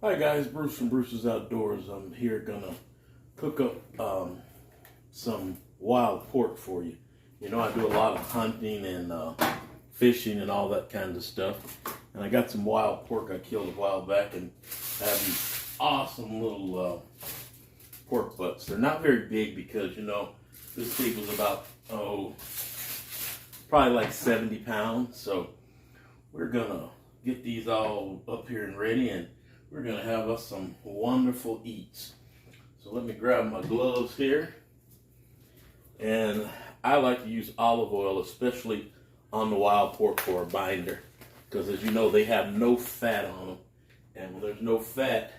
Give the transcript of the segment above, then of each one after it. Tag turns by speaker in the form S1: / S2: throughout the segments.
S1: Hi guys, Bruce from Bruce's Outdoors. I'm here gonna cook up some wild pork for you. You know, I do a lot of hunting and fishing and all that kind of stuff. And I got some wild pork I killed a while back, and I have these awesome little pork butts. They're not very big because, you know, this pig was about, probably like 70 pounds. So we're gonna get these all up here and ready, and we're gonna have us some wonderful eats. So let me grab my gloves here. And I like to use olive oil, especially on the wild pork for a binder, because as you know, they have no fat on them. And when there's no fat,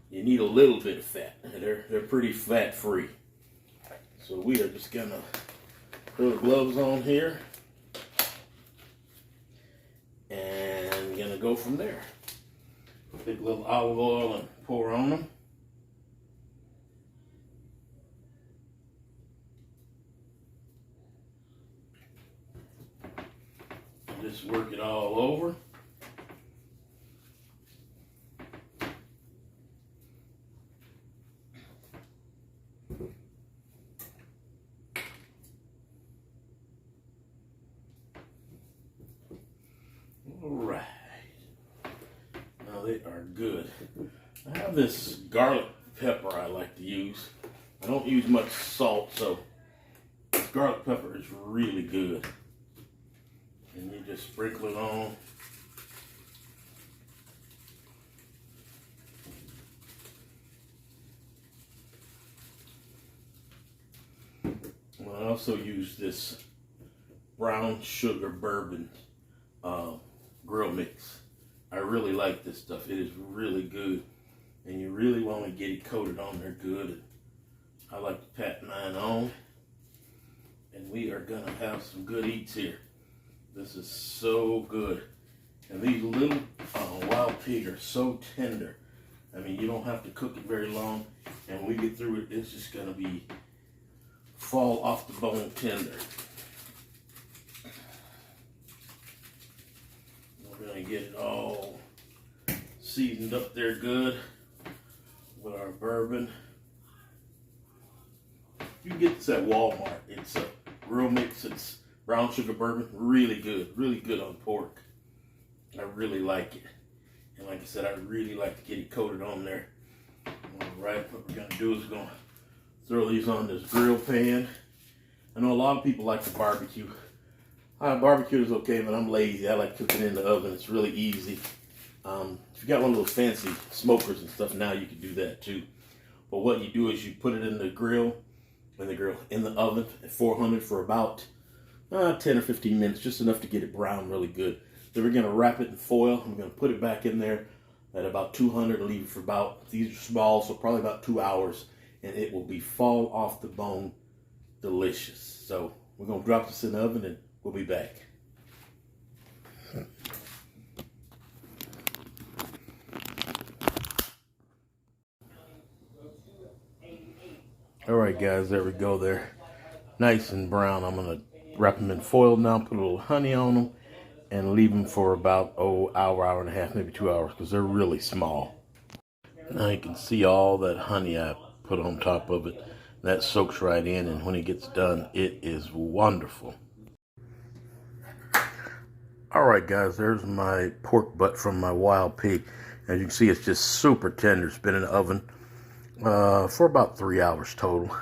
S1: you need a little bit of fat. They're pretty fat free. So we are just gonna throw the gloves on here and gonna go from there. Take a little olive oil and pour on them. And just work it all over. All right. Now they are good. I have this garlic pepper I like to use. I don't use much salt, so this garlic pepper is really good. And you just sprinkle it on. I also use this brown sugar bourbon grill mix. I really like this stuff. It is really good. And you really want to get it coated on there good. I like to pat mine on. And we are going to have some good eats here. This is so good. And these little wild pig are so tender. I mean, you don't have to cook it very long. And when we get through it, it's just going to be fall off the bone tender. We're going to get it all seasoned up there good with our bourbon. You can get this at Walmart. It's a grill mix. It's brown sugar bourbon. Really good on pork. I really like it. And like I said, I really like to get it coated on there. All right, what we're going to do is we're going to throw these on this grill pan. I know a lot of people like to barbecue. Barbecue is okay, but I'm lazy. I like cooking in the oven. It's really easy. If you got one of those fancy smokers and stuff, now you can do that too. But what you do is you put it in the oven at 400 for about 10 or 15 minutes, just enough to get it brown really good. Then we're gonna wrap it in foil. I'm gonna put it back in there at about 200 and leave it for about, these are small, so probably about 2 hours, and it will be fall off the bone delicious. So we're gonna drop this in the oven and we'll be back. All right, guys, there we go. They're nice and brown. I'm gonna wrap them in foil now, put a little honey on them, and leave them for about, hour and a half, maybe 2 hours, because they're really small. Now you can see all that honey I put on top of it. That soaks right in, and when it gets done, it is wonderful. All right, guys, there's my pork butt from my wild pig. As you can see, it's just super tender. It's been in the oven for about 3 hours total.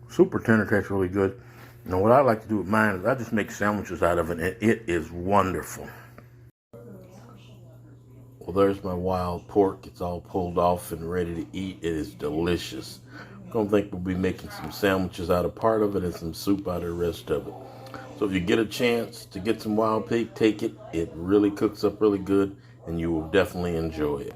S1: Super tender, tastes really good. Now, what I like to do with mine is I just make sandwiches out of it, and it is wonderful. Well, there's my wild pork. It's all pulled off and ready to eat. It is delicious. I don't think we'll be making some sandwiches out of part of it and some soup out of the rest of it. So if you get a chance to get some wild pig, take it. It really cooks up really good, and you will definitely enjoy it.